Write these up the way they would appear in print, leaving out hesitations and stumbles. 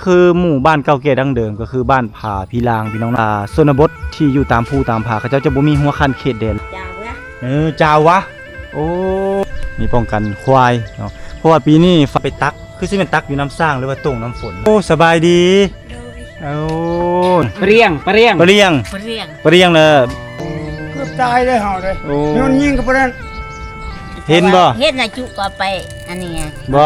คือหมู่บ้านเก่าแก่ดั้งเดิมก็คือบ้านผาพีลางพี่น้องชนบทที่อยู่ตามภูตามผาเขาเจ้าจะบ่มีหัวคันเขตแดนจ้าวะจ้าวะโอ้มีป้องกันควายเนาะเพราะว่าปีนี้ฟ้าไปตักคือสิเป็นตักอยู่น้ำสร้างหรือว่าต้งน้ำฝนโอ้สบายดีโอ้เปรี้ยงเลยเปรี้ยงเลยเกือบตายเลยเฮาเลยมันยิงกับนั้นเห็นบ่เฮ็ดน่ะจุก็ไปอันนี้บ่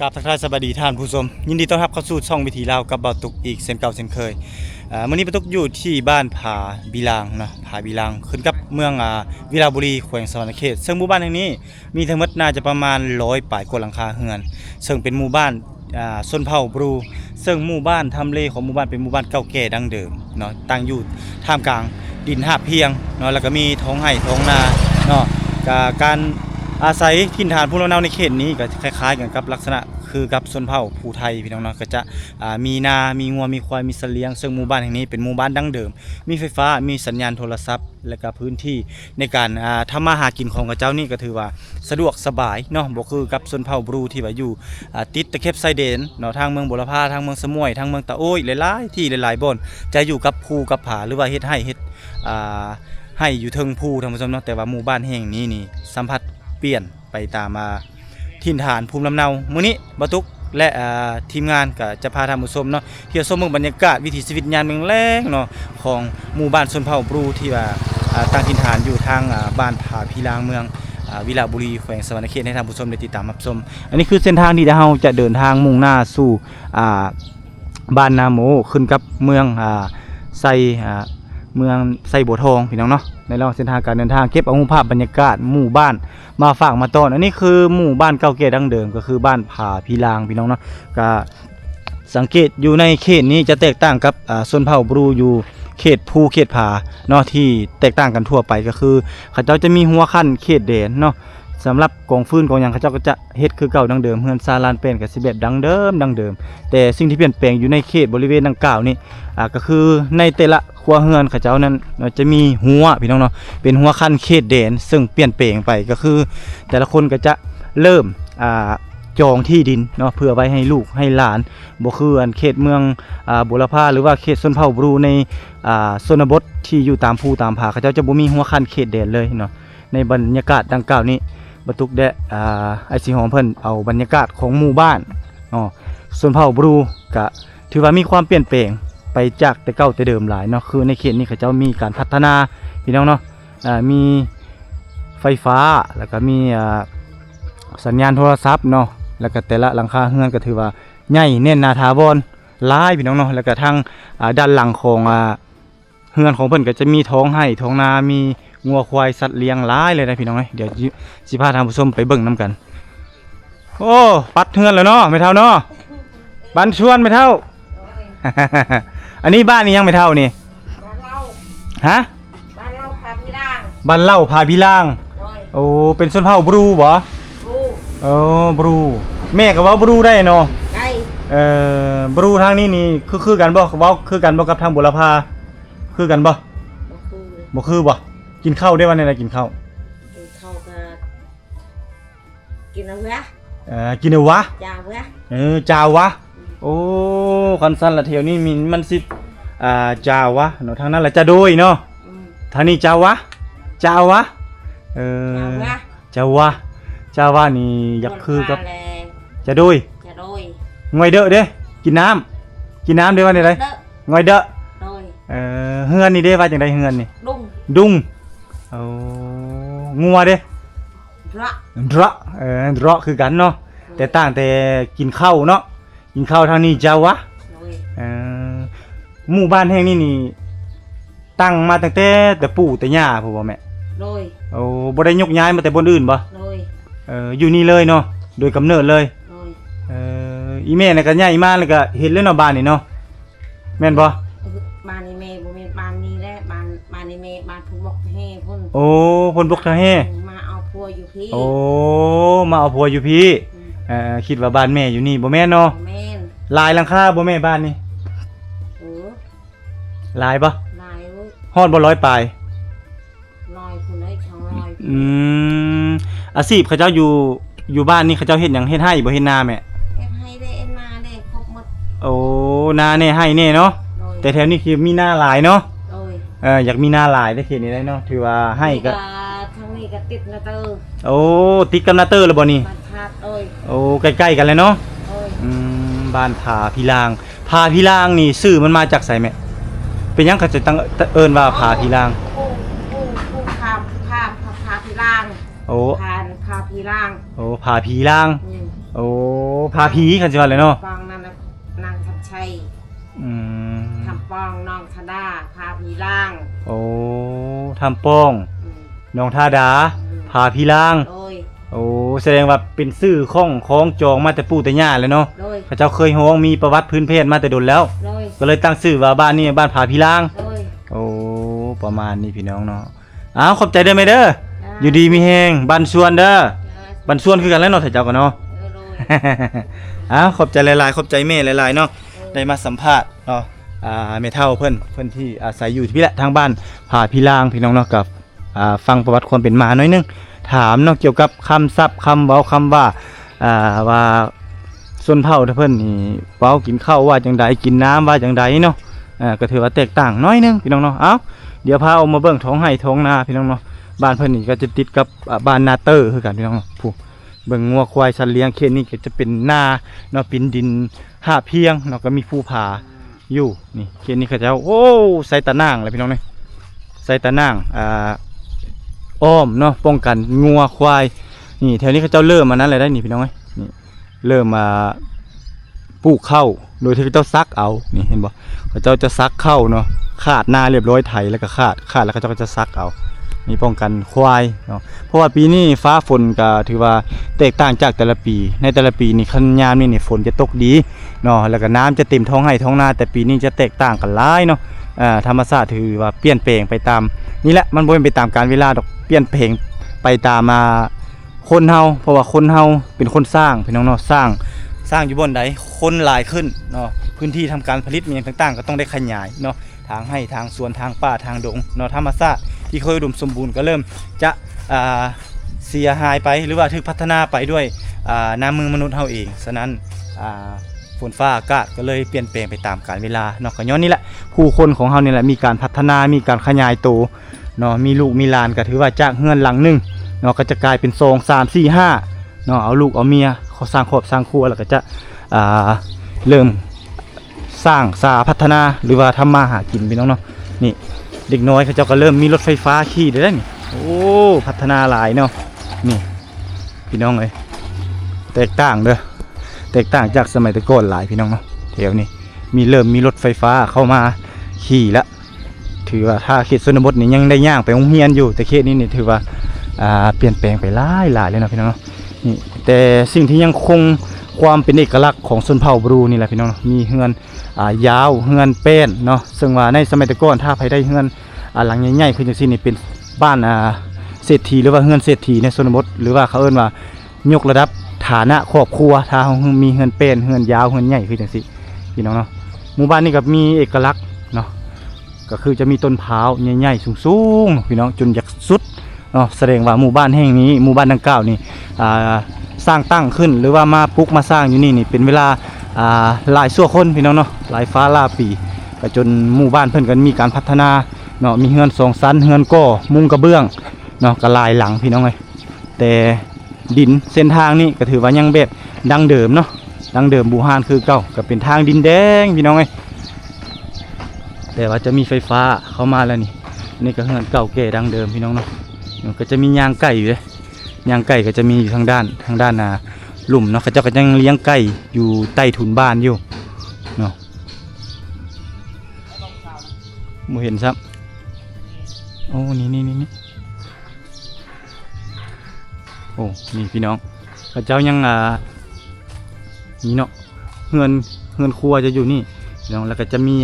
กับทักทายสวัสดีท่านผู้ชมยินดีต้อนรับเข้าสู่ช่องวิถีลาวกับบ่าวตุกอีกเช่นเก่าเช่นเคยมื้อนี้บ่าวตุกอยู่ที่บ้านผาบีลางนะผาบีลางขึ้นกับเมืองวิลาบุรีแขวงสะวรรณเขตซึ่งหมู่บ้านแห่งนี้มีทั้งหมดน่าจะประมาณ100ปลายกว่าหลังคาเรือนซึ่งเป็นหมู่บ้านชนเผ่าบรูซึ่งหมู่บ้านทำเลของหมู่บ้านเป็นหมู่บ้านเก่าแก่ดั้งเดิมเนาะตั้งอยู่ท่ามกลางดินหาบเพียงเนาะแล้วก็มีท้องไร่ท้องนาเนาะการอาศัยถิ่นฐานภูมิลำเนาในเขตนี้ก็คล้ายๆกันกับลักษณะคือกับชนเผ่าภูไทยพี่น้องเนาะก็จะมีนามีงัวมีควายมีเสลียงซึ่งหมู่บ้านแห่งนี้เป็นหมู่บ้านดั้งเดิมมีไฟฟ้ามีสัญญาณโทรศัพท์และก็พื้นที่ในการทำมาหากินของกระเจ้านี่ก็ถือว่าสะดวกสบายเนาะบ่คือกับชนเผ่าบรูที่ว่าอยู่ติดตะเข็บชายแดนเนาะทางเมืองบุรพาทางเมืองสมุยทางเมืองตะโอ้ยหลายๆที่หลายๆบ่อนจะอยู่กับภูกับผาหรือว่าเฮ็ดให้อยู่เทิงภูท่านผู้ชมเนาะแต่ว่าหมู่บ้านแห่งนี้นี่สัมผัสเปลี่ยนไปตามถิ่นฐานภูมิลำเนามื้อนี้บ่าวตุกและทีมงานก็จะพาท่านผู้ชมเนาะเที่ยวชมเมืองบรรยากาศวิถีชีวิตยามเมืองแล้งเนาะของหมู่บ้านชนเผ่าบรูที่ว่าตั้งถิ่นฐานอยู่ทางบ้านผาพีลางเมืองวิลาบุรีแขวงสะวรรณเขตให้ท่านผู้ชมได้ติดตามรับชมอันนี้คือเส้นทางที่เราจะเดินทางมุ่งหน้าสู่บ้านนาโมขึ้นกับเมืองไซเมืองไซบัวทองพี่น้องเนาะในระหว่างเส้นทางการเดินทางเก็บเอาภาพบรรยากาศหมู่บ้านมาฝากมาต้อนอันนี้คือหมู่บ้านเก่าแก่ดั้งเดิมก็คือบ้านผาพีลางพี่น้องเนาะก็สังเกตอยู่ในเขตนี้จะแตกต่างกับชนเผ่าบรูอยู่เขตภูเขตผาเนาะที่แตกต่างกันทั่วไปก็คือเขาเจ้าจะมีหัวขั้นเขตแดนเนาะสำหรับกองฟืนกองหยังเขาเจ้าก็จะเฮ็ดคือเก่าดังเดิมเฮือนซาลานเป็นกับสิแบบดังเดิมแต่สิ่งที่เปลี่ยนแปลงอยู่ในเขตบริเวณดังกล่าวนี่ก็คือในแต่ละครัวเฮือนเขาเจ้านั้นจะมีหัวพี่น้องเนาะเป็นหัวคันเขตแดนซึ่งเปลี่ยนแปลงไปก็คือแต่ละคนก็จะเริ่มจองที่ดินเนาะเพื่อไว้ให้ลูกให้หลานบ่คืออันเขตเมืองบุรพาหรือว่าเขตชนเผ่าบรูในชนบทที่อยู่ตามภูตามผาเขาเจ้าจะบ่มีหัวคันเขตแดนเลยเนาะในบรรยากาศดังกล่าวนี้บรรทุกแดไอซีหอมเพิ่นเอาบรรยากาศของหมู่บ้านชนเผ่าบรูก็ถือว่ามีความเปลี่ยนแปลงไปจากแต่เก่าแต่เดิมหลายเนาะคือในเขตนี้เขาเจ้ามีการพัฒนาพี่น้องเนาะมีไฟฟ้าแล้วก็มีสัญญาณโทรศัพท์เนาะแล้วก็แต่ละหลังคาเรือนก็ถือว่าใหญ่แน่นหนาถาวรหลายพี่น้องเนาะแล้วก็ทางด้านหลังของเรือนของเพิ่นก็จะมีท้องไร่ท้องนามีงัวควายสัตว์เลี้ยงหลายเลยนะพี่น้องเดี๋ยวสิพาท่านผู้ชมไปเบิ่งน้ำกันโอ้ปัดเฮือนแล้วเนาะไม่เท่าเนาะบ้านชวนไม่เท่า อันนี้บ้านนี้ยังไม่เท่านี่บ้านเล่าฮะบ้านเล่าพาพี่ล่างบ้านเล่าพาพี่ล่างโอ้เป็นชนเผ่าบรูบ่บรูแม่ก็ว่าบรูได้เนาะได้บรูทางนี้นี่คือกันบ่เว้าคือกันบ่กับทางบุรพาคือกันบ่บ่คือบ่กินข้าวได้วันไหนกินข้าวก็กินเอาวะกินเอาวะจ้าวะจ้าวะโอ้คันสั้นละเที่ยวนี้มันสิจ้าวะเนาะทางนั้นละจะโดยเนาะทางนี้จ้าวะ เออ เอาละ เจ้าวะนี่อยากคือกับ นมาแล จะดุย จะโดย งอยเด้อเด้กินน้ำเด้อว่าได้ได เด้อง อยเด้อ โดย เฮือนนี่เด้ว่าจังได๋เฮือนนี่ ดุง ดุงเอางัวเด้ ระ เราะเราะคือกันเนาะแต่ต่างแต่กินข้าวเนาะกินข้าวทางนี้เจ้าวะ โดย หมู่บ้านแห่งนี้นี่ตั้งมาตั้งแต่ปู่แต่ย่าพุ่นบ่แม่ โดย โอ้บ่ได้ยกย้ายมาแต่บนอื่นบ่ โดย อยู่นี่เลยเนาะโดยกำเนิดเลย โดย อีแม่น่ะก็ใหญ่มาแล้วก็เห็นเลยเนาะบ้านนี่เนาะแม่นบ่ บ้านนี้แม่บ่แม่นบ้านนี้แหละบ้านนี้แม่บ้านพุ่นบอกให้พุ่น โอ้เพิ่นบกทะเฮ มาเอาพัวอยู่พี่ โอ้มาเอาผัวอยู่พี่คิดว่าบ้านแม่อยู่นี่บ่แม่นเนาะ แม่น หลายหลังคาบ่แม่บ้านนี่ เออ หลายบ่ ลายเว้ย ฮอดบ่ร้อยปลาย ลอยคุณได้ช่องลอย อาชีพเขาเจ้าอยู่บ้านนี่เขาเจ้าเฮ็ดหยังเฮ็ดให้บ่เฮ็ดนาแม่ เอ็ดให้ได้เอ็ดมาได้ครบหมด โอ้นาแน่ให้แน่เนาะ โดย แต่แถวนี้คือมีนาหลายเนาะ โดย อยากมีนาหลายได้เขตนี้ได้เนาะถือว่าให้ก็ ทั้งนี้ก็ติดนะเตอ โอ้ติดกับนาเตอร์แล้วบ่นี่ บ้านพาดโดย โอ้ใกล้ๆกันเลยเนาะ โดย บ้านผาพิลางผาพิลางนี่ชื่อมันมาจากไสแม่เป็นหยังเขาจะตั้งเอิ้นว่าผาพิลาง ผู้พาพี่ล่าง โอ้ พาพี่ล่าง โอ้ผาผีลาง อืม โอ้ผาผีคันสิว่าเลยเนาะ ปองนั่นน่ะนางทับชัย อืม ทำปองน้องธดาพาพี่ล่าง โอ้ทำป้อง อืม น้องทาดาผาพิลาง โดย โอ้แสดงว่าเป็นชื่อของจองมาแต่ปู่แต่ย่าเลยเนาะ โดย เขาเจ้าเคยฮ้องมีประวัติพื้นเพมาแต่ดนแล้ว โดย ก็เลยตั้งชื่อว่าบ้านนี้บ้านผาพิลาง โดย โอ้ประมาณนี้พี่น้องเนาะอ้าวขอบใจเด้อแม่เด้ออยู่ดีมีแฮงบ้านสวนเด้อบ้านสวนคือกันแล้วเนาะถ้าเจ้าก็เนาะ โดย อ้าวขอบใจหลายๆขอบใจแม่หลายๆเนาะได้มาสัมภาษณ์เนาะแม่เฒ่าเพิ่นที่อาศัยอยู่ที่พี่แหละทางบ้านผาพิลางพี่น้องเนาะกับฟังประวัติความเป็นมาหน่อยนึงถามเนาะเกี่ยวกับคำศัพท์คำเว้าคำว่าว่าส่วนเผ่าเพิ่นนี่เว้ากินข้าวว่าจังใดกินน้ำว่าจังใดเนาะก็ถือว่าแตกต่างน้อยนึงพี่น้องเนาะเอ้าเดี๋ยวพาเอามาเบิ่งท้องไร่ท้องนาพี่น้องเนาะบ้านเพิ่นนี่ก็จะติดกับบ้านนาเตอร์คือกันพี่น้องเนาะผู้เบิ่งงัวควายสัตว์เลี้ยงเขตนี้ก็จะเป็นนาเนาะเป็นดินหาเพียงเนาะก็มีภูผาอยู่นี่เขตนี้เขาจะโอ้ใส่ตะนางเลยพี่น้องนี่ใส่ตะนางอ้อมเนาะป้องกันงัวควายนี่แถวนี้เขาเจ้าเริ่มมานั้นเลยได้นี่พี่น้องเอ้ยนี่เริ่มมาปลูกข้าวโดยที่เขาเจ้าซักเอานี่เห็นบ่เขาเจ้าจะซักข้าวเนาะขาดนาเรียบร้อยไถแล้วก็ขาดแล้วเขาเจ้าก็จะซักเอานี่ป้องกันควายเนาะเพราะว่าปีนี้ฟ้าฝนก็ถือว่าแตกต่างจากแต่ละปีในแต่ละปีนี่คันยามนี่ฝนจะตกดีเนาะแล้วก็น้ำจะเต็มท้องไร่ท้องนาแต่ปีนี้จะแตกต่างกันหลายเนาะธรรมชาติถือว่าเปลี่ยนแปลงไปตามนี่แหละมันบ่เป็นไปตามกาลเวลาดอกเปลี่ยนแปลงไปตามมาคนเฮาเพราะว่าคนเฮาเป็นคนสร้างพี่น้องเนาะสร้างอยู่บนใดคนหลายขึ้นเนาะพื้นที่ทำการผลิตมีอย่างต่างๆก็ต้องได้ขยายเนาะทางให้ทางสวนทางป่าทางดงเนาะธรรมชาติที่เคยอุดมสมบูรณ์ก็เริ่มจะเสียหายไปหรือว่าถูกพัฒนาไปด้วยน้ำมือมนุษย์เฮาเองฉะนั้นฝนฟ้าอากาศก็เลยเปลี่ยนแปลงไปตามกาลเวลาเนาะก็ย้อนนี่แหละผู้คนของเฮานี่แหละมีการพัฒนามีการขยายตัวเนาะมีลูกมีหลานก็ถือว่าจากเฮือนหลังหนึงเนาะก็จะกลายเป็น2 3 4 5เนาะเอาลูกเอาเมียเขาสร้างครอบสร้างครัวแล้วก็จะเริ่มสร้างพัฒนาหรือว่าทำมาหากินพี่น้องเนาะนี่เด็กน้อยเขาเจ้าก็เริ่มมีรถไฟฟ้าขี่ได้แล้วนี่โอ้พัฒนาหลายเนาะนี่พี่น้องเอ้ยแตกต่างเด้อแตกต่างจากสมัยแต่ก่อนหลายพี่น้องเนาะแถวนี้เริ่มมีรถไฟฟ้าเข้ามาขี่แล้วถือว่าถ้าเขตชนบทนี่ยังได้ย่างไปโรงเรียนอยู่แต่เขตนี้นี่ถือว่าเปลี่ยนแปลงไปหลายเลยนะพี่น้องเนาะนี่แต่สิ่งที่ยังคงความเป็นเอกลักษณ์ของชนเผ่าบรูนี่แหละพี่น้องมีเฮือนยาวเฮือนแป้นเนาะซึ่งว่าในสมัยแต่ก่อนถ้าใครได้เฮือนหลังใหญ่ๆคือจังซี่นี่เป็นบ้านเศรษฐีหรือว่าเฮือนเศรษฐีในชนบทหรือว่าเขาเอิ้นว่ายกระดับฐานะครอบครัวถ้ามีเฮือนแป้นเฮือนยาวเฮือนใหญ่คือจังซี่พี่น้องเนาะหมู่บ้านนี้ก็มีเอกลักษณ์เนาะก็คือจะมีต้นพร้าวใหญ่ๆสูงๆพี่น้องจนอยากสุดเนาะแสดงว่าหมู่บ้านแห่งนี้หมู่บ้านดังกล่าวนี่สร้างตั้งขึ้นหรือว่ามาปลุกมาสร้างอยู่นี่เป็นเวลาหลายชั่วคนพี่น้องเนาะหลายฟ้าหลายปีก็จนหมู่บ้านเพิ่นกันมีการพัฒนาเนาะมีเฮือน2 ชั้นเฮือนก่อมุงกระเบื้อง เนาะก็หลายหลังพี่น้องเอ้ยแต่ดินเส้นทางนี่ก็ถือว่ายังแบบดังเดิมเนาะดังเดิมบูฮานคือเก่าก็เป็นทางดินแดงพี่น้องเอ้ยแต่ว่าจะมีไฟฟ้าเข้ามาแล้วนี่ก็เฮือนเก่าแก่ดังเดิมพี่น้องเนาะก็จะมียางไก่อยู่เลยยางไก่ก็จะมีอยู่ทางด้านหลุมเนาะเขาเจ้าก็ยังเลี้ยงไก่อยู่ใต้ถุนบ้านอยู่เนาะบ่เห็นซับโอ้นี่โอ้นี่พี่น้องเขาเจ้ายังนี่เนาะเฮือนครัวจะอยู่นี่พี่น้องแล้วก็จะมี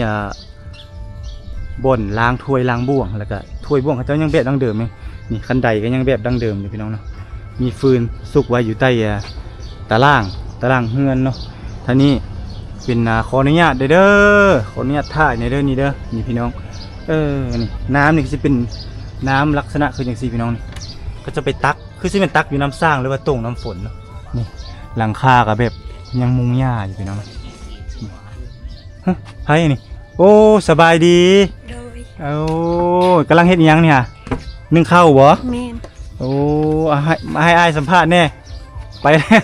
บ่อนล้างถ้วยล้างบ่วงแล้วก็ถ้วยบ่วงเขาเจ้ายังแบบดั้งเดิมไหมนี่คันไดก็ยังแบบดั้งเดิมอยู่พี่น้องเนาะมีฟืนสุกไว้อยู่ใต้ตารางเฮือนเนาะท่านี้เป็นขออนุญาตเด้อขออนุญาตถ่ายในเด้อนี่เด้อนี่พี่น้องนี่น้ำนี่ก็จะเป็นน้ำลักษณะคืออย่างซี่พี่น้องนี่ก็จะไปตักคือสิเป็นตักอยู่น้ำสร้างหรือว่าต้งน้ำฝนเนาะนี่หลังคาก็แบบยังมุงหญ้าอยู่พี่น้องฮะไผนี่โอ้สบายดีโอ้กำลังเฮ็ดอิหยังเนี่ยนึ่งข้าวบ่ แม่น โอ้ให้อ้ายสัมภาษณ์แน่ไปแล้ว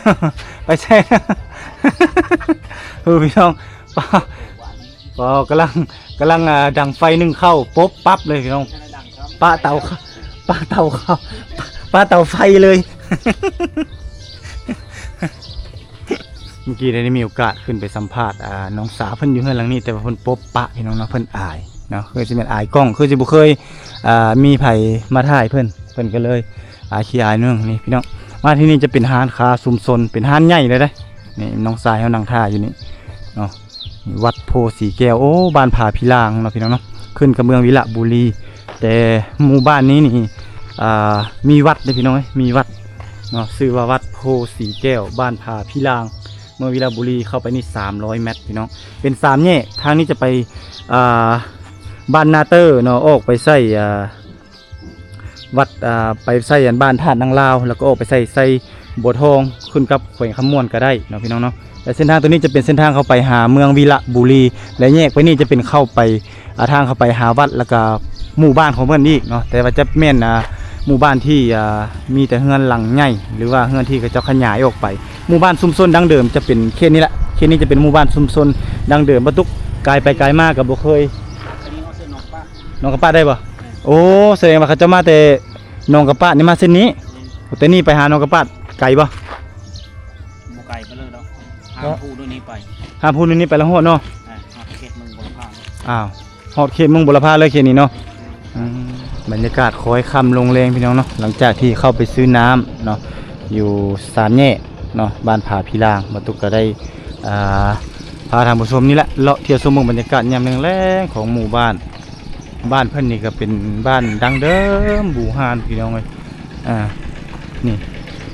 ไปใช่ พี่น้องป้ากำลังดังไฟนึ่งข้าวปุ๊บปั๊บเลยพี่น้องป้าเตาไฟเลย เมื่อกี้ได้มีโอกาสขึ้นไปสัมภาษณ์น้องสาวเพิ่นอยู่เฮือนหลังนี้แต่ว่าเพิ่นปุ๊บปะพี่น้องเนาะเพิ่นอายเนาะเคยสิเป็นอายกล้องคือสิบ่เคยมีไผมาถ่ายเพิ่นก็เลยขี้อายเนื่องนี่พี่น้องมาที่นี่จะเป็นห้านค้าชุมชนเป็นห้านใหญ่เลยได้นี่น้องสายเฮานั่งท่าอยู่นี่เนาะวัดโพสีแก้วโอ้บ้านผาพิลางเนาะพี่น้องเนาะขึ้นกับเมืองวิระบุรีแต่หมู่บ้านนี้นี่มีวัดเด้อพี่น้องเอ้ยมีวัดเนาะชื่อว่าวัดโพสีแก้วบ้านผาพิลางเมืองวิระบุรีเข้าไปนี่300 เมตรพี่น้องเป็น3แยกทางนี้จะไปบ้านนาเตอร์เนาะออกไปใส่วัดไปใส่บ้านธาตุนางลาวแล้วก็ออกไปใส่บัวทองขึ้นกับแขวงคำม่วนก็ได้เนาะพี่น้องเนาะแต่เส้นทางตัวนี้จะเป็นเส้นทางเข้าไปหาเมืองวิระบุรีและแยกไปนี่จะเป็นเข้าไปทางเข้าไปหาวัดแล้วก็หมู่บ้านของเพื่อนอีกเนาะแต่ว่าจะแม่นหมู่บ้านที่มีแต่เฮือนหลังใหญ่หรือว่าเฮือนที่เขาจะขยายออกไปหมู่บ้านชุมชนดั้งเดิมจะเป็นเขตนี้แหละเขตนี้จะเป็นหมู่บ้านชุมชนดั้งเดิมบรรทุกไกลไปไกลมากกับบ่เคยน้องกับป้าได้ป่ะโอ้แสดงว่าเขาจะมาแต่น้องกับป้านี่มาเส้นนี้แต่นี่ไปหาน้องกับป้าไกลป่ะ บ่ไกลไปเลยเนาะห้ามพูดด้วยนี้ไป ห้ามพูดนี่ไปแล้วฮอดเนาะ เขตเมืองบุรพา อ้าวฮอดเขตเมืองบุรพาเลยเขตนี้เนาะบรรยากาศคอยค่ำลงแรงพี่น้องเนาะหลังจากที่เข้าไปซื้อน้ำเนาะอยู่3แยกเนาะบ้านผาพิลางบรรทุกก็ได้พาทางผู้ชมนี่แหละเลาะเที่ยวชมบรรยากาศยามแรงๆของหมู่บ้านเพิ่นนี่ก็เป็นบ้านดังเดิมบูฮานพี่น้องเลยนี่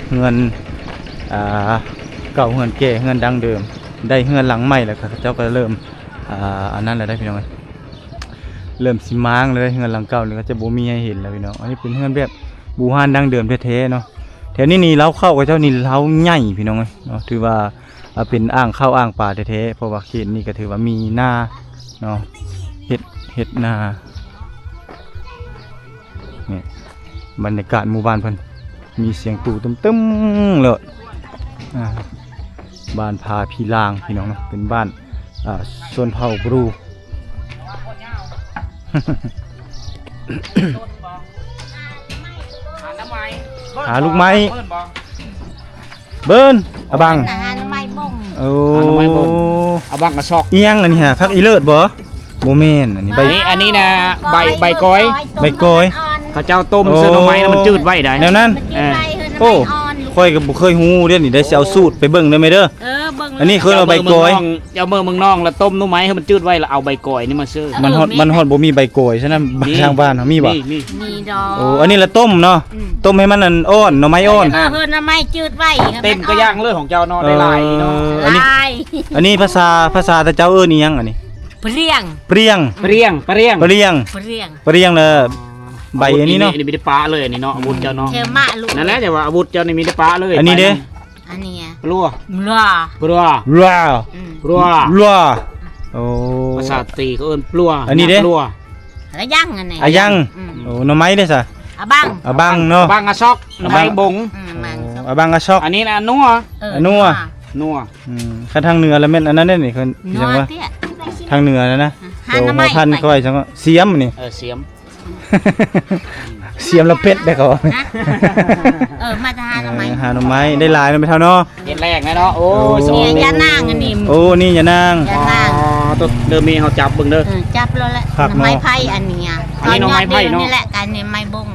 เฮือนเก่าเฮือนแก่เฮือนดังเดิมได้เฮือนหลังใหม่แล้วครับเจ้าก็เริ่มอันนั้นแหละได้พี่น้องเลยเริ่มสิม้างเลยเฮือนหลังเก่านี่ก็จะบ่มีให้เห็นแล้วพี่น้องอันนี้เป็นเฮือนแบบบูฮานดังเดิมแท้ๆเนาะแถวนี้นี่เล้าเข้ากับเจ้านี่เล้าใหญ่พี่น้องเลยเนาะถือว่าเป็นอ่างเข้าอ่างป่าแท้ๆเพราะว่าเขตนี้ก็ถือว่ามีหน้าเนาะเฮ็ดนานี่บรรยากาศหมู่บ้านเพิ่นมีเสียงตู่ตึ้มๆเลยบ้านผาพิลางพี่น้องเนาะเป็นบ้านชนเผ่าบรู หาลูกไม้เบิ้นอะบัง อาหารไม่บ่ง โอ้ เอาบังกระซอก เอียงอันนี้ฮะพักอีเลิศบ่โมเมนอันนี้ใบ อันนี้นะใบก้อย ใบก้อย เขาเจ้าต้มเสื้อหน่อไม้แล้วมันจืดไว้ได้ แนวนั้น โอ้ ค่อยก็บ่เคยฮู้เด้นี่ได้สิเอาสูตรไปเบิ่งได้ไหมเด้อ เบิ่ง อันนี้คือเอาใบก้อย เจ้าเมืองเมืองนองแล้วต้มหน่อไม้ให้มันจืดไว้แล้วเอาใบก้อยนี่มาซื้อ มันฮอดบ่มีใบก้อยฉะนั้นทางบ้านเฮามีบ่ นี่ มีดอก โอ้อันนี้ละต้มเนาะต้มให้มันอ่อนหน่อไม้อ่อน เพิ่นไม่จืดไว้ เต็มก็ย่างเลยของเจ้าเนาะได้หลายเนาะ อันนี้ ลาย อันนี้ภาษาแต่เจ้าเอิ้นอีหยังอันนี้ เปรี้ยง เปรี้ยง เปรี้ยง เปรี้ยง เปรี้ยง เปรี้ยงเลยใบอันนี้เนาะ นี่มีแต่ปลาเลยอันนี้เนาะอาวุธเจ้าเนาะ เชมะลูก นั่นแหละแต่ว่าอาวุธเจ้านี่มีแต่ปลาเลย อันนี้เด้ อันนี้ ปลัว มลา ปลัว ว้าว ปลัว รัวโอ้ ภาษาตีเขาเอิ้นปลัว อันนี้เด้ ปลัว แล้วย่างอันไหน อายังโอ้หน่อไม้เด้อซะ อะบัง อะบังเนาะ บางอะซอก อะ ไท บัง ยบง มัง อะบังอะช็อก อันนี้นะนัว อะนัว นัว คันทางเหนือแล้วแม่นอันนั้นนี่คือพี่ นั จั ว งว่า เตี้ย ทางเหนือนะ หาหน้ำไม้ พันก้อยจังว่าเสียมนี่ เสียม เสียมละเป็ดได้เขา นะมาจะหาหน้ำไม้ หาหน่อไม้ได้หลายมันไปเท่าเนาะ เฮ็ดแรกนะเนาะโอ้ยส เนี่ยยานางอันนี้ โอ้นี่อย่านาง ยานาง ตัวเดิมมีเฮาจับเบิ่งเด้อ จับแล้วแหละ ครับ ไม้ไผ่อันนี้ อันนี้หน่อไม้ไผ่เนาะ นี่แหละกันเนี่ยไม้บง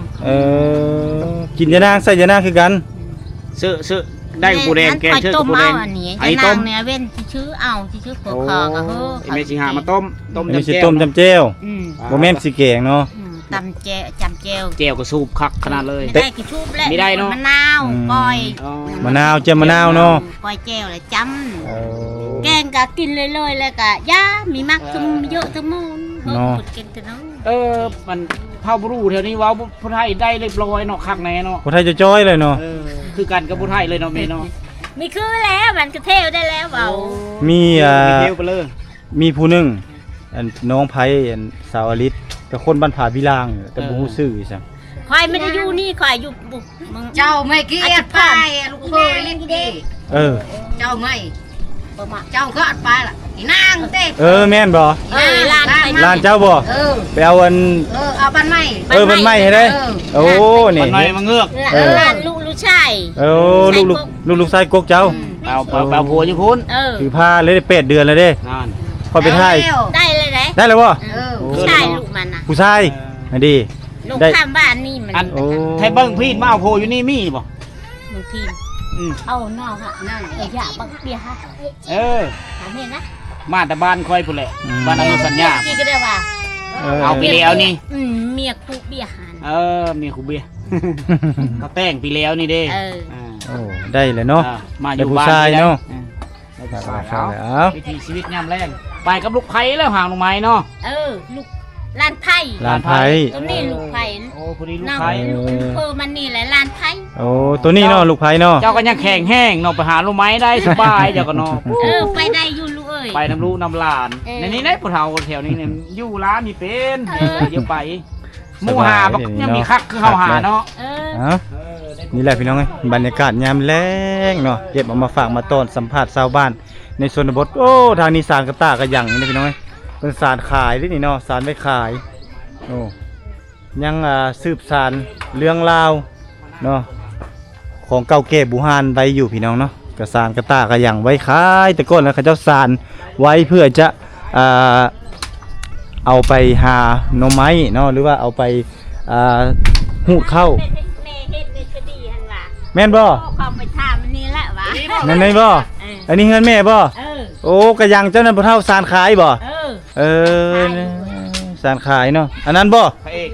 กินอย่านางใส่อย่านางคือกัน ซื้อได้กับปูแดงแกงเชื่อกับปูแดง อันนี้ อันนี้ ยา ต้ นาม งเนี่ยเว้นชื่อเอาชื่อขอคอก็เฮ้อ ไอ้เมสิหามาต้ม อันนี้สิต้มจำเจ้วบ่แม่นสิแกงเนาะ ตำแจจำเจล แจ่วก็สูบคักขนาดเลย ไม่ได้กี่ชุบแล้ว ไม่ได้เนาะ มะนาวก้อย มะนาวเจียมมะนาวเนาะ ก้อยแจวเลยจำแกงก็กินเลยแล้วก็ย่ามีมักทั้งเยอะทั้งมูลเฮ้ยกินแต่น้อง มันเผาบรูแถวนี้ว้าวผู้ไทยได้เรียบร้อยเนาะคักแน่เนาะ คนไทยจะจ้อยเลยเนาะ คือกันกับผู้ไทยเลยเนาะเมเนาะ มีคือแล้วมันก็เทวได้แล้วเบา มี เที่ยวไปเลย มีผู้หนึงอันน้องไผอันสาวอลิศแต่คนบ้านผาพิลางแต่บ่ฮู้ชื่ออีซั่น ควายไม่ได้อยู่นี่ควายอยู่บุกมึง เจ้าไม่เกลียดไปลูกเคยเล่นดี เจ้าไม่ ประมาณ เจ้าก็อัดไปล่ะอีนางเต้ แม่นบ่ ลานไป ร้านเจ้าบ่ ไปเอาอัน เอาบันไม่ มันไหม้ให้ได้โอ้นี่ มันน้อยมาเงือก ลานลูกชาย ลูกชายกกเจ้า เอาผัวอยู่พุ่น ถือผ้าเลยได้8เดือนแล้วเด้ นั่น พอไปถ่าย ได้เลยไหน ได้แล้วบ่ ผู้ชายลูกมันนะ ผู้ชายอันดี ลูกข้ามบ้านนี่มัน อันไทยเบิ้งพี่มาเอาผัวอยู่นี่มีบ่ บางทีเอานอกฮะนั่นอย่าบังเบียร์ฮะหาเห็นนะ มาแต่บ้านคอยพุ่นแหละบ้านอนุสัญญา พี่ก็ได้ว่า เอาปีแล้วนี่ เมียกูเบียร์หัน มีครูเบียร์เขาแต่งปีแล้วนี่เด้ โอ้ได้เลยเนาะ มาอยู่บ้าน ผู้ชายเนาะ เอา วิถีชีวิตยามแรงไปกับลูกไผ่แล้วห่างลงไม้เนาะ ลูกลานไผ่ ลานไผ่ ตัวนี้ลูกไผ่ โอ้พอดีลูก น้อง ไผ่ ลูกมันนี่แหละลานไผ่ โอ้ตัวนี้เนาะลูกไผ่เนาะ เจ้าก็ยังแข็งแห้งเนาะไปหาลูกไม้ได้สบายเจ้าก็เนาะ ไปได้อยู่ลูกเอ้ย ไปน้ำลูกน้ำหลานในนี้ได้ผู้เฒ่าแถวนี้เนี่ยอยู่ร้านนี่เป็นเดี๋ยวไปหมู่หาบักยังมีคักคือเฮาหาเนาะ นี่แหละพี่น้องบรรยากาศยามแรงเนาะเก็บเอามาฝากมาต้อนสัมภาษณ์ชาวบ้านในชนบทโอ้ทางนี้สารกระตากระยังนี่พี่น้องเป็นสารขายด้วยนี่เนาะสารไว้ขายโอ้ยังสืบสารเรื่องราวเนาะของเก่าแก่บูฮานไว้อยู่พี่น้องเนาะกระสารกระตากระยังไว้ขายแต่ก่อนแล้วเขาเจ้าสารไว้เพื่อจะเอาไปหาหน่อไม้เนาะหรือว่าเอาไปหูดเข้าแม่นบ่ ความไปถามนี่แหละวะ แม่นไหมบ่อันนี้เงินแม่บ่โอ้กระยังเจ้านั้นบ่เท่าสารขายบ่สารขายเนาะอันนั้นบ่ พระเอก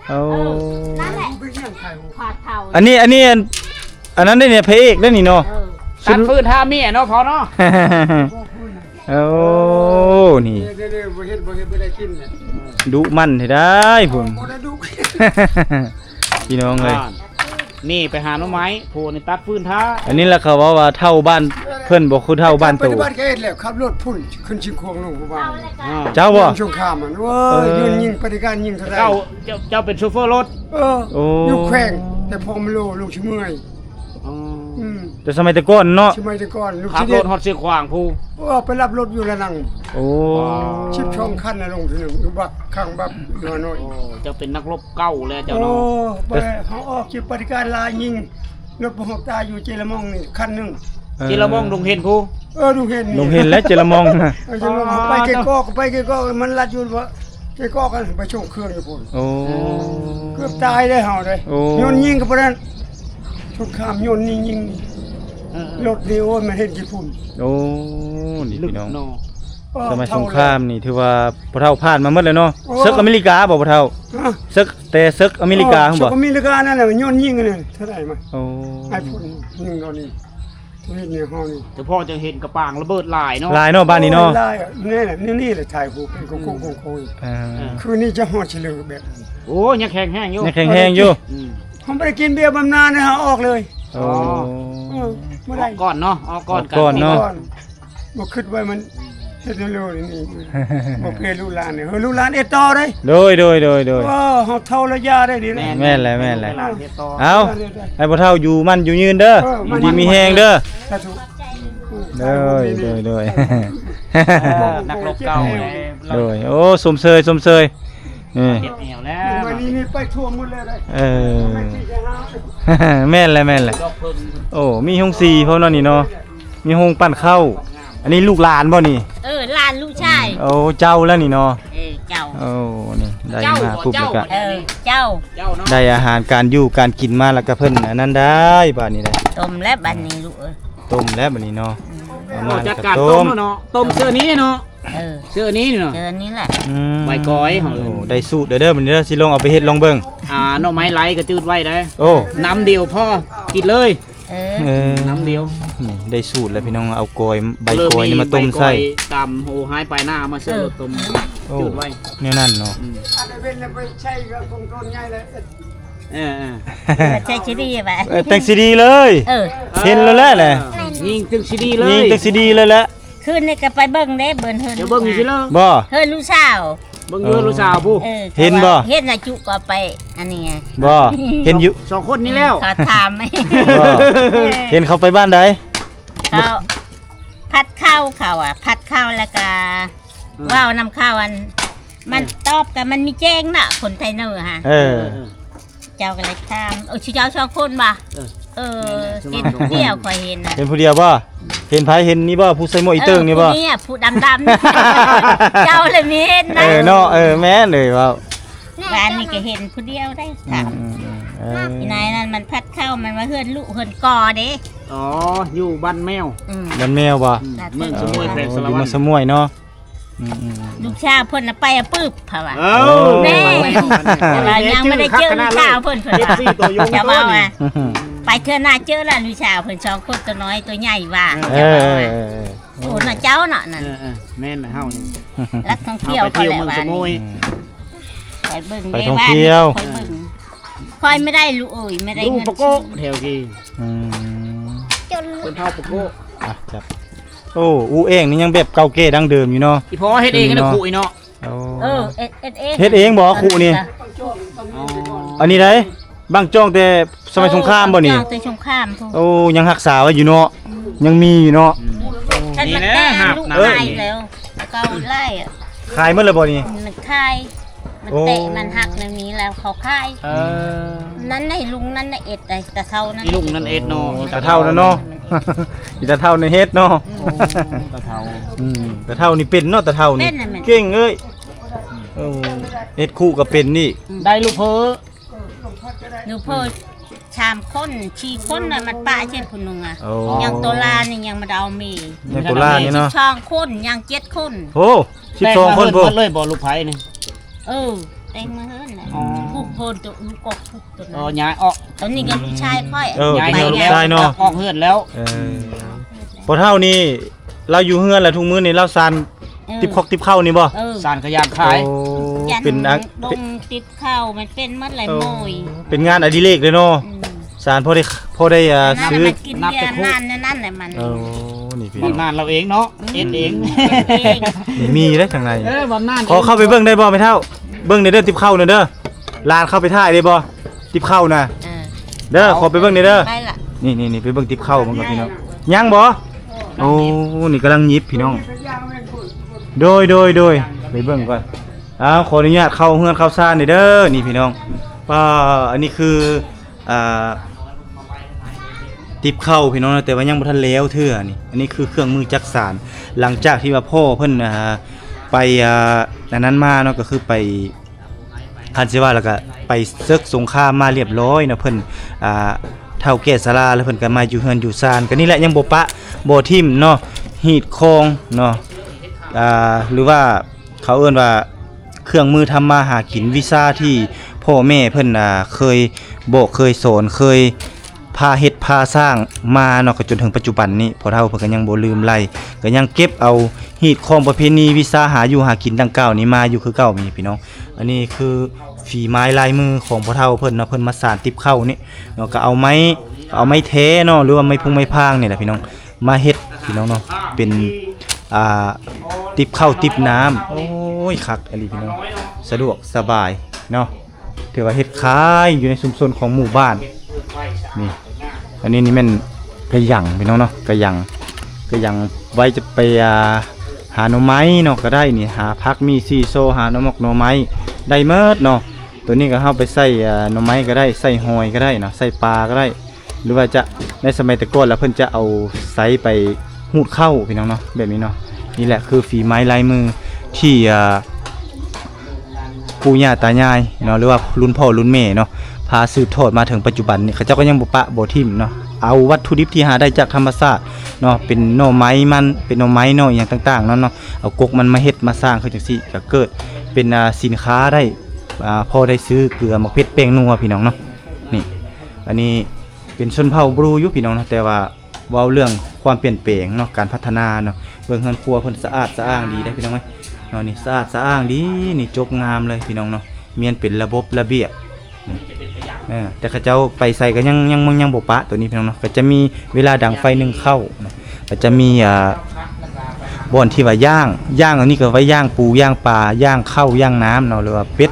โอ้ นั่นแหละขวาดเท่า อันนั้นได้เนี่ยพระเอกได้นี่เนาะ ตัดฟืนท่าเมียเนาะพอเนาะ โอ้นี่ เด้บ่เฮ็ดบ่ได้กินเนี่ย ดุมันให้ได้พุ่น บ่ได้ดุ พี่น้องเลย นี่ไปหาหน่อไม้โผล่ในตัดฟืนท่า อันนี้แหละเขาว่าเท่าบ้านเพิ่นบ่คือเท่าบ้าน ป ตู่ ฏิบัติก็เฮ็ดแล้วขับรถพุ่นขึ้นชิงโคงลงผู้ว่า เจ้าบ่ ช่วงข้ามมันเว้ยยืนยิงปฏิการยิงเท่าไหร่ เจ้าเป็นโชเฟอร์รถ อยู่แขวงแต่พอมันโลลูกชิเมื่อยแต่สมัยแต่ก่อนเนาะ ชิเมื่อยแต่ก่อนลูก ขับ ชิ ร เด็ ถฮอดเสียขวางผู้ ไปรับรถอยู่ละนัง โอ้ ชิบช่องคันน่ะลงทีนึงอยู่บักข้างบักน้อย เจ้าเป็นนักรบเก่าเลย ๆ เจ้า โอ้ เนาะ ไปเฮาออกจิปฏิการลายยิงรถประหกตาอยู่เจรมองนี่คันนึง ที่เรามองดงเห็นผู้ ดูเห็น ลงเห็นแล้วเจรมองนะ เจรมองไปเกกอกไปเกกอกมันลัดอยู่ว่าเกกอกกันไปชงเครื่องอยู่พุ่น โอ้ เกือบตายได้เฮาเลยโยนยิงกับพวกนั้นทุกข้ามโยนยิงรถนี่โอ้ยมันเห็นกี่พุ่น โอ้นี่ ลึก พี่น้อง เนาะ สมัยสงครามนี่ถือว่าพระเฒ่าผ่านมาหมดเลยเนาะซึกอเมริกาบ่พระเฒ่าซึกแต่ซึกอเมริกาหั่นบ่ อเมริกานั่นแหละโยนยิงกันเลยเท่าไหร่มา โอ้ ไอ้พุ่นยิงตอนนี้นี่นี่เฮานี่ แต่พ่อจะเห็นกระปางระเบิดหลายเนาะ ลายเนาะบ้านนี้เนาะ ได้นี่แหละนี่แหละถ่ายหูเป็นโกโก้โกยคืนนี้จะฮอดเฉลิมแบบ โอ้ยังแข็งแห้งอยู่ ยังแข็งๆอยู่ ผมไปกินเบียร์บำนาญนะฮะออกเลย โอ้ เมื่อไร ก่อนเนาะเอาก่อน ก่อนเนาะ บ่คิดไว้มัน เฮ็ดโลนี่บ่เคยลูกหลานนี่ลูกหลานเอ็ดต่อเด้ โดยเฮาเท่าระยะได้ดีนะ แม่นแหละแม่นแหละ เฮ็ดต่อ เอาให้บ่เฒ่าอยู่มั่นอยู่ยืนเด้ออยู่ดีมีแฮงเด้อ สาธุ โดย นักรบเก่าเลย โดยโอ้สมเชยนี่ เฮ็ดแอวแล้ว วันนี้นี่ไปทั่วหมดเลยได้ เออ แม่นแหละ ดอกเพิ่ง โอ้มีห้องสีเพราะนั่นนี่เนาะมีห้องปั่นข้าวอันนี้ลูกหลานบ่นี่ หลานลูกชาย โอ้เจ้าแล้วนี่เนาะ เจ้า โอ้นี่ได้มาปุ๊บแล้วก็ เจ้า เจ้าเนาะ ได้อาหารการอยู่การกินมาแล้วก็เพิ่นอันนั้นได้บัดนี้ได้ ต้มและบัดนี้ลูกเอ้ย ต้มแล้วบัดนี้เนาะเอา โอ้ มา จั แล้วก็ ดการ ต้ ต้ม ม เนาะต้มเสื้อนี้เนาะเสื้อนี้เนาะ เจอนี้แหละ อืม ใบก้อยเหรอ โอ้ได้สูตรเด้อบัดนี้เด้อสิลองเอาไปเฮ็ดลองเบิ่ง หน่อไม้ไหลก็จืดไว้ได้ โอ้ น้ำเดียวพ่อกินเลย เออ น้ำเดียว นี่ได้สูตรแล้วพี่น้องเอากอยใบกอยนี่มาต้มใส่ ใบก้อยตำโอ้หายไปหน้ามาเสื้อต้ม โอ้ จืดไว้ แนวนั้นเนาะ อันนี้เป็นไปใช้กับของต้นใหญ่เลย ใช่ชิดีไป แต่งซีดีเลย เห็นแล้วแหละ ยิงตึงซีดีเลย ยิงแต่งซีดีเลยแหละ คืนนี่ก็ไปเบิ่งเด้เบิ่งเฮิน เดี๋ยวเบิ่งอยู่สิเลย บ่ เฮินลูกสาว เบิ่งอยู่ลูกสาวผู้ เห็นบ่ เห็นน่ะจุก็ไปอันนี้ไง บ่เห็นอยู่ สองคนนี้แล้ว เขาถามไหม บ่เห็นเขาไปบ้านใด เขาพัดข้าวเขาพัดข้าวแล้วก็ว่าวนำข้าวอัน มันตอบกันมันมีแจ้งน่ะคนไทยเนอร์ฮะ เออ เจ้าก็เลยถามชื่อเจ้า2คนบ่เห็นเดียวคอยเห็นนะ เห็นผู้เดียวบ่เห็นไผเห็นนี่บ่ผู้ใส่หมวกอีเติ้งนี่บ่ ผู้ผู้ดำๆ เจ้าเลยมีเห็นนะ เนาะแม่นเลยว่า บ้านนี่ก็เห็นผู้เดียวได้ถาม อีนายนั่นมันพัดเข้ามันมาเฮือนลูกเฮือนกอเด้ อ๋ออยู่บ้านแมว มันแมวบ่ เมืองสมุยแพร่สาร อยู่ วั มา ตร สมวยเนาะ ลูกชาวเพิ่นน่ะไปอะปึ๊บเพราะว่า เอ้า แม่แต่ว่ายังไม่ได้เจอลูกชาวเพิ่นเพิ่นว่าจะว่าว่าไปเทื่อหน้าเจอแล้วลูกชาวเพิ่น2คนตัวน้อยตัวใหญ่ว่า เอ จะว่า อ ว่าโอ้น่ะเจ้าน่ะนั่น แม่นเฮานี่ รักท่อง เฮา เที่ยว ไป เขา เที่ยว แหละ เมือง ว่า สมุย ไปเบิ่ง ไปท่องเที่ยว คอยเบิ่งคอยไม่ได้ลูกเอ้ยไม่ได้ ลูก เงิน ปะโก้แถวกี่ อืม เป็นเท่าปะโก้ อ่ะจับโอ้อูเองนี่ยังแบบเก่าเก๋ดั้งเดิมอยู่เนาะ อีพ่อเฮ็ดเองนะคุยเนาะ เฮ็ดเอง บ่ครูนี่ อันนี้ได้บางจ้องแต่สมัยสงครามบ่นี่ แต่สงครามพวก โอ้ยังรักษาไว้อยู่เนาะยังมีอยู่เนาะ ฉันมันแก่ลูกตายแล้วแล้วก็เอาไล่อะ ขายหมดแล้วบ่นี่ มันคายมันเตะมันหักในนี้แล้วเขาคายนั้นในลุงนั้นในเอ็ดไอ้ตะเท่านั้น อีลุงนั่นเอ็ดเนาะ ตาเท่านั่นเนาะ อีตาเท่าในเฮ็ดเนาะ ตาเท่า ตาเท่านี่เป็นเนาะตาเท่านี่เก่งเอ้ยโอ้เฮ็ดคู่ก็เป็นนี่ ได้ลูกเพอ หนูพ่อชามคนชีคนน่ะมันป้าเช่นคุณลุงอ่ะ โอ้ ยังตัวลานี่ยังมาเอามี ยังตุลานี่เนาะ ช่องคนยัง7คน โอ้12คนพุ่น เลยบ่ลูกไผนี่ เต็มมาเฮิรนน่ะ อ๋อ ผู้โพนตัวลูกกบผู้ตัว อ๋อ นั้น ย้ายออก ตอนนี้ก็พี่ชายค่อย ย้าย เป็น เฮือน ลูกชายเนาะ ออกเฮือนแล้ว พอเท่านี้เราอยู่เฮือนแล้วทุกมื้อนี่เราซานติบคอกติบเข้านี่บ่ สารขยะขาย โอ้ ยัน เป็นอัก ดงติดข้าวมันเป็นมัดไหลโมย เป็นงานอดิเรกเลยเนาะสารพอได้นั่น ซื้อ มันกินเบียร์นั่นแหละมัน โอ้นี่พี่ บำนาญเราเองเนาะเอ็ดเอง นี่มีได้ทางใน บำนาญ ขอเข้าไปเบิ่งได้บ่ไม่เท่าเบิ่งในเด้อติบเข้าน่ะเด้อลานเข้าไปถ่ายได้บ่ติบเข้าน่ะเด้อขอไปเบิ่งในเด้อ ไปละ นี่ไปเบิ่งติบเข้ามันกับพี่น้องยังบ่โอ้นี่กำลังหยิบพี่น้องโดยไปเบิ่งก่อนขออนุญาตเข้าเฮือนเข้าซ่านนี่เด้อนี่พี่น้องอันนี้คือติบเข้าพี่น้องแต่ว่ายังบ่ทันแล้วเทื่อนี่อันนี้คือเครื่องมือจักสานหลังจากที่ว่าพ่อเพิ่นไปนั้นมาเนาะก็คือไปคันสิว่าแล้วก็ไปศึกสงครามมาเรียบร้อยเนาะเพิ่นเฒ่าแก่ศาลาแล้วเพิ่นก็มาอยู่เฮือนอยู่ซานก็นี่แหละยังบ่ปะบ่ทิ่มเนาะหีดคองเนาะหรือว่าเขาเอิ้นว่าเครื่องมือทำมาหากินวิชาที่พ่อแม่เพิ่นเคยบอกเคยสอนเคยพาเฮ็ดพาสร้างมาเนาะก็จนถึงปัจจุบันนี้พอเฒ่าเพิ่นก็ยังบ่ลืมไล่ก็ยังเก็บเอาหีดคองประเพณีวิชาหาอยู่หากินดังกล่าวนี้มาอยู่คือเก่ามีพี่น้องอันนี้คือฝีไม้ลายมือของพ่อเฒ่าเพิ่นเนาะเพิ่นมาสานติบเข้านี่เนาะก็เอาไม้แท้เนาะหรือว่าไม้พุงไม้พางนี่แหละพี่น้องมาเฮ็ดพี่น้องเนาะเป็น ติบข้าวติบน้ำโอ้ยคักอหลีพี่น้องสะดวกสบายเนาะถือว่าเฮ็ดขายอยู่ในชุมชนของหมู่บ้านนี่อันนี้นี่แม่นกระหยังพี่น้องเนาะกระหยังไว้จะไปหาหน่อไม้เนาะก็ได้นี่หาผักมีซีโซหาหน่อหมกหน่อไม้ได้เมิดเนาะตัวนี้ก็เฮาไปใส่หน่อไม้ก็ได้ใส่หอยก็ได้เนาะใส่ปลาก็ได้หรือว่าจะในสมัยแต่ก่อนแล้วเพิ่นจะเอาไซไปหูดเข้าพี่น้องเนาะแบบนี้เนาะนี่แหละคือฝีไม้ลายมือที่ปู่ย่าตายายเนาะหรือว่ารุ่นพ่อรุ่นแม่เนาะพาสืบทอดมาถึงปัจจุบันนี่เขาเจ้าก็ยังบ่ปะบ่ทิ่มเนาะเอาวัตถุดิบที่หาได้จากธรรมชาติเนาะเป็นหน่อไม้มันเป็นหน่อไม้เนาะอย่างต่างๆเนาะเอากกมันมาเฮ็ดมาสร้างขึ้นจังซี่ก็เกิดเป็นสินค้าได้พอได้ซื้อเกลือมะเขือแป้งนัวพี่น้องเนาะนี่อันนี้เป็นชนเผ่าบรูอยู่พี่น้องนะแต่ว่าเว้าเรื่องความเปลี่ยนแปลงเนาะการพัฒนาเนาะเบิ่งเฮือนครัวเพิ่นสะอาดสะอ้างดีได้พี่น้องเอ้ยเนาะนี่สะอาดสะอ้างดีนี่จบงามเลยพี่น้องเนาะเมียนเป็นระบบระเบียบแต่เขาเจ้าไปใส่ก็ยังบ่ปะตัวนี้พี่น้องเนาะก็จะมีเวลาดังไฟนึงเข้าก็จะมีบ่อนที่ว่าย่างอันนี้ก็ไว้ย่างปูย่างปลาย่างข้าวย่างน้ำเนาะหรือว่าเป็ด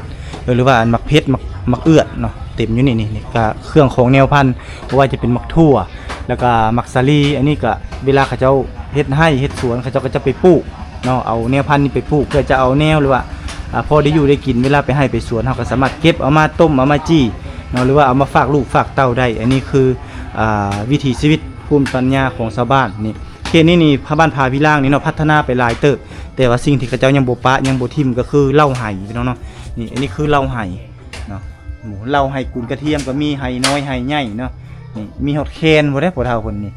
หรือว่าอันมักเพชรมักเอือดเนาะเต็มอยู่นี่ก็เครื่องของแนวพันธุ์เพราะว่าจะเป็นมักทั่วแล้วก็มักสาลีอันนี้ก็เวลาเขาเจ้าเฮ็ดให้เฮ็ดสวนเขาเจ้าก็จะไปปลูกเนาะเอาแนวพันธุ์นี้ไปปลูกเพื่อจะเอาแนวหรือว่าพอได้อยู่ได้กินเวลาไปให้ไปสวนเราก็สามารถเก็บเอามาต้มเอามาจี้เนาะหรือว่าเอามาฝากลูกฝากเต้าได้อันนี้คือวิถีชีวิตภูมิปัญญาของชาวบ้านนี่เขตนี้นี่พระบ้านพาพิล่างนี่เนาะพัฒนาไปหลายเติบแต่ว่าสิ่งที่เขาเจ้ายังบ่ปะยังบ่ทิ่มก็คือเหล้าไห้พี่น้องเนาะนี่อันนี้คือเหล้าไห้เนาะหมูเหล้าไห้กุนกระเทียมก็มีไห้น้อยไห้ใหญ่เนาะนี่มีฮอดแคนบ่ได้พ่อเฒ่าคนนี้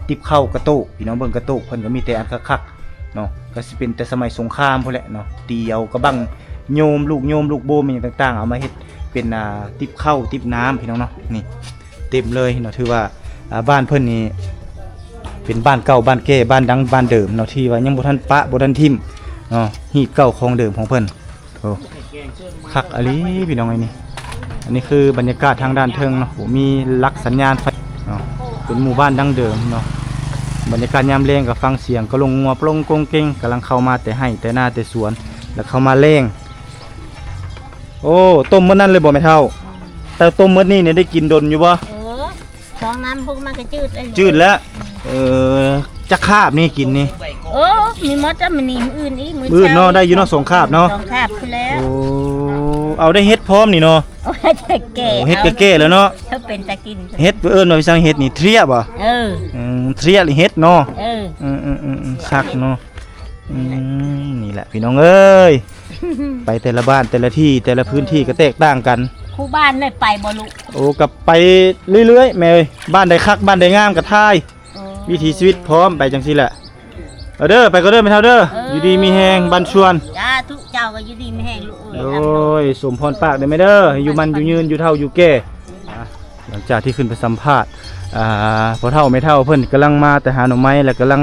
ติบเข้ากระโตกพี่น้องเบิ่งกระโตกเพิ่นก็มีแต่อันคักๆเนาะก็สิเป็นแต่สมัยสงครามพุ่นแหละเนาะตีเอากระบังโยมลูกโบมอย่างต่างๆเอามาเฮ็ดเป็นติบเข้าติบน้ำพี่น้องเนาะนี่เต็มเลยเนาะถือว่าบ้านเพิ่นนี่เป็นบ้านเก่าบ้านแก่บ้านดังบ้านเดิมเนาะที่ว่ายังบ่ทันปะบ่ทันทิ่มเนาะฮีตเก่าของเดิมของเพิ่นโอ้คักอลีพี่น้องไอ้นี่อันนี้คือบรรยากาศทางด้านเทิงเนาะโหมีลักสัญญาณไฟเนาะเป็นหมู่บ้านดังเดิมเนาะบรรยากาศยามแลงก็ฟังเสียงก็ลงงัวปลงกงเก่งกำลังเข้ามาแต่ให้แต่หน้าแต่สวนแล้วเข้ามาแรงโอ้ต้มมื้อนั้นเลยบ่แม่เฒ่าแต่ต้มมื้อนี้เนี่ยได้กินดนอยู่บ่สองน้ำพวกมันก็จืดแล้วจะคาบนี่กินนี่มีมดจะมันนี่อื่นอีกมื้อเนาะได้อยู่เนาะ2คาบเนาะ2คาบคือแล้วโอ้เอาได้เฮ็ดพร้อมนี่เนาะแก่เฮ็ดแก่ๆแล้วเนาะถ้าเป็นตะกินเฮ็ดเอิ้นว่าสั่งเฮ็ดนี่เทรียบ่เทรียหรือเฮ็ดเนาะคักเนาะนี่แหละพี่น้องเอ้ยไปแต่ละบ้านแต่ละที่แต่ละพื้นที่ก็แตกต่างกันคู่บ้านได้ไปบ่ลูกโอ้กับไปเรื่อยๆแม่เอ้ยบ้านใดคักบ้านใดงามก็ทายวิถีชีวิตพร้อมไปจังซี่แหละเด้อไปก็เด้อแม่เฒ่าเด้ออยู่ดีมีแฮงบ้านชวนจ้าทุกเจ้าก็อยู่ดีมีแฮงลูกโอ้ยสมพรปากได้มั้ยเด้ออยู่มันอยู่ยืนอยู่เฒ่าอยู่แก่หลังจากที่ขึ้นไปสัมภาษณ์พ่อเฒ่าแม่เฒ่าเพิ่นกำลังมาแต่หาหน่อไม้แล้วกำลัง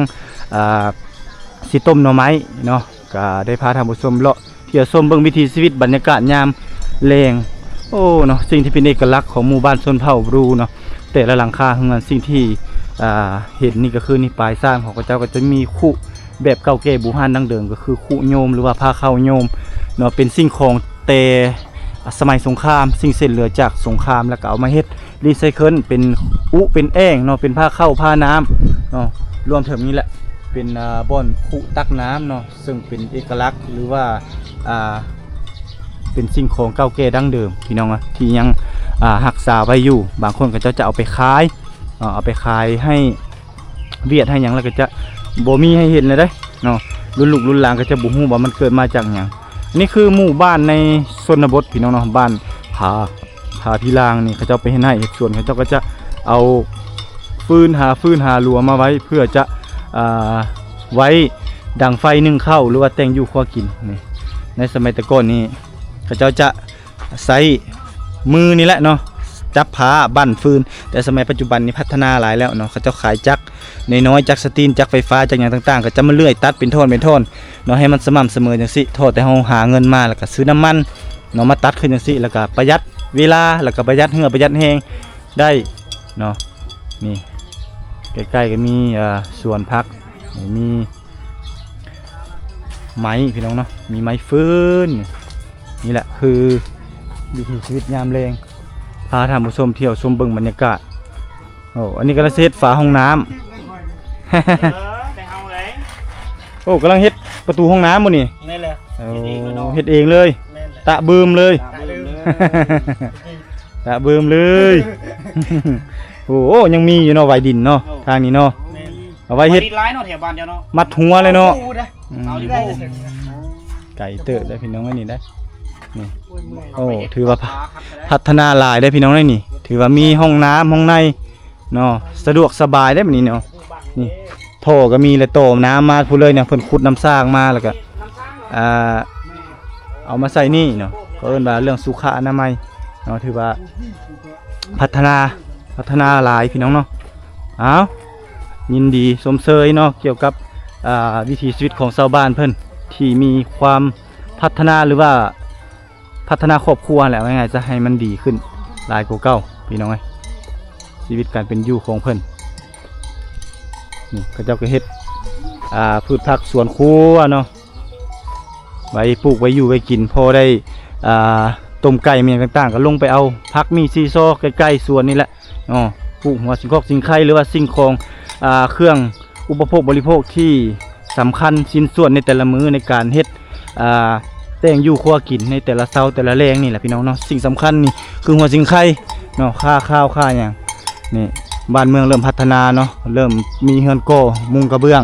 สิต้มหน่อไม้เนาะก็ได้พาท่านผู้ชมเลาะเที่ยวชมเบิ่งวิถีชีวิตบรรยากาศยามแลงโอ้เนาะสิ่งที่เป็นเอกลักษณ์ของหมู่บ้านชนเผ่าบรูเนาะแต่ละหลังคาเฮือนสิ่งที่เห็นนี่ก็คือนี่ปลายสร้างของพระเจ้าก็จะมีคู่แบบเก่าแก่บูฮานดั้งเดิมก็คือคู่โยมหรือว่าผ้าเข้าโยมเนาะเป็นสิ่งของแต่สมัยสงครามสิ่งเศษเหลือจากสงครามแล้วก็เอามาเฮ็ดรีไซเคิลเป็นเป็นแอ่งเนาะเป็นผ้าเข้าผ้าน้ำเนาะรวมถึงนี้แหละเป็นบ่อนคู่ตักน้ำเนาะซึ่งเป็นเอกลักษณ์หรือว่าเป็นสิ่งของเก่าแก่ดั้งเดิมพี่น้องที่ยังรักษาไว้อยู่บางคนก็จะเอาไปขายเอาไปขายให้เวียดให้หยังแล้วก็จะบ่มีให้เห็นเลยได้เนาะรุ่นลูกรุ่นหลานก็จะบ่ฮู้ว่ามันเกิดมาจากหยังนี่คือหมู่บ้านในชนบทพี่น้องเนาะบ้านผาพิลางนี่เขาเจ้าไปให้เฮ็ดสวนเขาเจ้าก็จะเอาฟืนหาลัวมาไว้เพื่อจะไว้ดังไฟนึ่งข้าวหรือว่าแต่งอยู่ครัวกินนี่ในสมัยแต่ก่อนนี่เขาเจ้าจะใช้มือนี่แหละเนาะจับผ้าบั่นฟืนแต่สมัยปัจจุบันนี้พัฒนาหลายแล้วเนาะเขาจะขายจักรน้อยจักรสตีนจักรไฟฟ้าจักรอย่างต่างๆก็จะมาเลื่อยตัดเป็นท่อนเนาะให้มันสม่ำเสมอจังซี่โทษแต่เฮาหาเงินมาแล้วก็ซื้อน้ำมันเนาะมาตัดขึ้นจังซี่แล้วก็ประหยัดเวลาแล้วก็ประหยัดเหงื่อประหยัดแรงได้เนาะนี่ใกล้ๆก็มีสวนพักมี ไม้พี่น้องเนาะมีไม้ฟืนนี่แหละคือวิถีชีวิตยามแรงพาท่านผู้ชมเที่ยวชมเบิ่งบรรยากาศโอ้อันนี้กำลังเฮ็ดฝาห้องน้ำ ไปเอาเลย โอ้กำลังเฮ็ดประตูห้องน้ำมื้อนี่ นี่แหละ โอ้เฮ็ดเองเลยตะบืมเลย ตะบืมเลย โอ้ยังมีอยู่เนาะไว้ดินเนาะทางนี้เนาะเอาไว้เฮ็ด ดินร้ายเนาะแถวบ้านเจ้าเนาะ มัดหัวเลยเนาะ เอาดิ ไก่เติบได้พี่น้องไว้นี่ได้นี่โอ้ถือว่าพัฒนาหลายได้พี่น้องได้นี่ ถือว่ามีห้องน้ำห้องในเนาะสะดวกสบายได้แบบนี้เนาะนี่ท่อก็มีเลยโตน้ำมาพูดเลยเนี่ยเพิ่นขุดน้ำสร้างมาแล้วก็เอามาใส่นี่เนาะก็เอิ้นว่าเรื่องสุขอนามัยเนาะถือว่าพัฒนาหลายพี่น้องเนาะอ้าวยินดีสมเสยเนาะเกี่ยวกับวิถีชีวิตของชาวบ้านเพิ่นที่มีความพัฒนาหรือว่าพัฒนาครอบครัวแหละว่าไงจะให้มันดีขึ้นหลายกว่าเก่าพี่น้องเอ้ยชีวิตการเป็นอยู่ของเพิ่นนี่เขาเจ้าก็เฮ็ดพืชผักสวนครัวเนาะไว้ปลูกไว้อยู่ไว้กินพอได้ต้มไก่เมียต่างๆก็ลงไปเอาผักมีซีซอใกล้ๆสวนนี่แหละอ๋อปลูกหัวสิงคอกสิงไข่หรือว่าสิ่งของเครื่องอุปโภคบริโภคที่สำคัญชิ้นส่วนในแต่ละมื้อในการเฮ็ดแต่งอยู่ครัวกินในแต่ละเช้าแต่ละแรงนี่แหละพี่น้องเนาะสิ่งสำคัญนี่คือหัวสิงไข่เนาะค่าข้าวค่าอย่างนี่บ้านเมืองเริ่มพัฒนาเนาะเริ่มมีเฮือนก่อมุงกระเบื้อง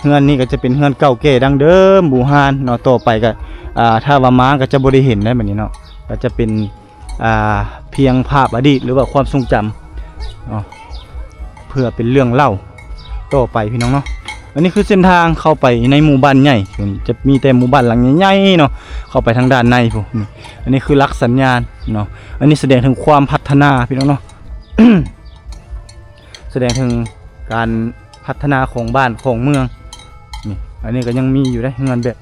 เฮือนนี่ก็จะเป็นเฮือนเก่าแก่ดังเดิมบูฮานเนาะต่อไปก็ถ้าว่าม้าก็จะบ่ได้เห็นได้แบบนี้เนาะก็จะเป็นเพียงภาพอดีตหรือว่าความทรงจำเนาะเพื่อเป็นเรื่องเล่าต่อไปพี่น้องเนาะอันนี้คือเส้นทางเข้าไปในหมู่บ้านใหญ่จะมีแต่หมู่บ้านหลังใหญ่ๆเนาะเข้าไปทางด้านในพวกนี้อันนี้คือลักษณ์สัญญาณเนาะอันนี้แสดงถึงความพัฒนาพี่น้องเนาะ แสดงถึงการพัฒนาของบ้านของเมืองนี่อันนี้ก็ยังมีอยู่ได้เงินแบบ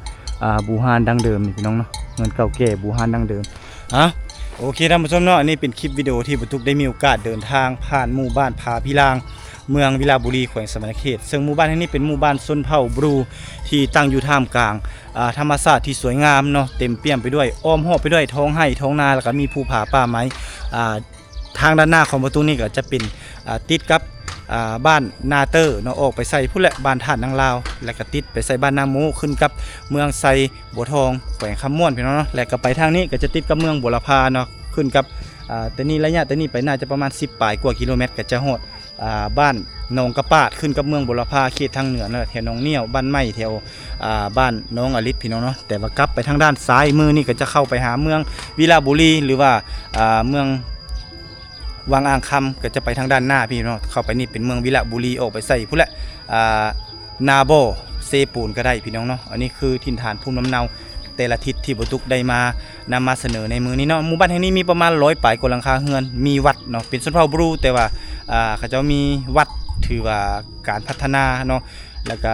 บูฮานดังเดิมนี่พี่น้องเนาะเงินเก่าแก่บูฮานดังเดิมโอเคท่านผู้ชมเนาะอันนี้เป็นคลิปวิดีโอที่บรรทุกได้มีโอกาสเดินทางผ่านหมู่บ้านผาพิลางเมืองวิลาบุรีแขวงสมณเขตซึ่งหมู่บ้านแห่งนี้เป็นหมู่บ้านชนเผ่าบรูที่ตั้งอยู่ท่ามกลางธรรมชาติที่สวยงามเนาะเต็มเปี่ยมไปด้วยอ้อมหอบไปด้วยท้องไร่ท้องนาแล้วก็มีภูผาป่าไม้ทางด้านหน้าของประตูนี้ก็จะเป็นติดกับบ้านนาเตอร์เนาะออกไปใส่พุ่นแหละบ้านท่านนางลาวแล้วก็ติดไปใส่บ้านนาโมขึ้นกับเมืองไซบัวทองแขวงคำม่วนพี่น้องเนาะแล้วก็ไปทางนี้ก็จะติดกับเมืองบัวลพาเนาะขึ้นกับแต่นี่ระยะแต่นี่ไปน่าจะประมาณ10ปลายกว่ากิโลเมตรก็จะฮอดบ้านหนองกระปาดขึ้นกับเมืองบัวลพาเขตทางเหนือเนาะแถวหนองเนียวบ้านไม้แถวบ้านน้องอลิศพี่น้องเนาะแต่ว่ากลับไปทางด้านซ้ายมือนี่ก็จะเข้าไปหาเมืองวิลาบุรีหรือว่าเมืองวังอ่างคำก็จะไปทางด้านหน้าพี่เนาะเข้าไปนี่เป็นเมืองวิลาบุรีออกไปใส่พุ่นแหละนาโบเซปูนก็ได้พี่น้องเนาะอันนี้คือถิ่นฐานภูมิลำเนาแต่ละทิศที่บรรทุกได้มานำมาเสนอในมือนี้เนาะหมู่บ้านแห่งนี้มีประมาณ100 ปลายกว่าหลังคาเรือนมีวัดเนาะเป็นชนเผ่าบรูแต่ว่าเขาจะมีวัดถือว่าการพัฒนาเนาะแล้วก็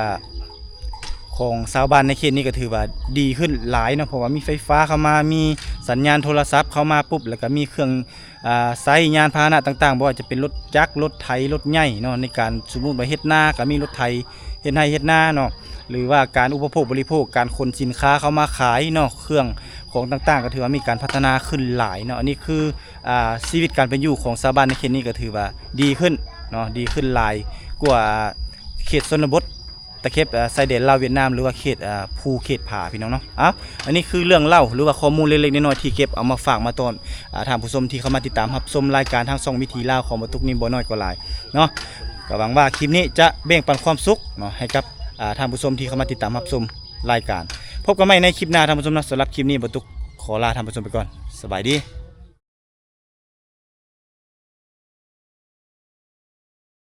ของชาวบ้านในเขตนี้ก็ถือว่าดีขึ้นหลายเนาะเพราะว่ามีไฟฟ้าเข้ามามีสัญญาณโทรศัพท์เข้ามาปุ๊บแล้วก็มีเครื่องไซยานพาหนะต่างๆบ่ว่าจะเป็นรถจักรรถไถรถใหญ่เนาะในการสมมุติว่าเฮ็ดนาก็มีรถไถเฮ็ดไร่เฮ็ดนาเนาะหรือว่าการอุปโภคบริโภคการขนสินค้าเข้ามาขายเนาะเครื่องของต่างๆก็ถือว่ามีการพัฒนาขึ้นหลายเนาะอันนี้คือชีวิตการเป็นอยู่ของชาวบ้านในเขตนี้ก็ถือว่าดีขึ้นเนาะดีขึ้นหลายกว่าเขตชนบทตะเข็บชายแดนลาวเวียดนามหรือว่าเขตภูเขตผาพี่น้องเนาะอันนี้คือเรื่องเล่าหรือว่าข้อมูลเล็กๆน้อยๆที่เก็บเอามาฝากมาตอนท่านผู้ชมที่เข้ามาติดตามรับชมรายการทางช่องวิถีลาวของบรรทุกนี้บ่น้อยกว่าหลายเนาะก็หวังว่าคลิปนี้จะแบ่งปันความสุขเนาะให้กับท่านผู้ชมที่เข้ามาติดตามรับชมรายการพบกันใหม่ในคลิปหน้าท่านผู้ชมนะสำหรับคลิปนี้บรรทุกขอลาท่านผู้ชมไปก่อนสบายดี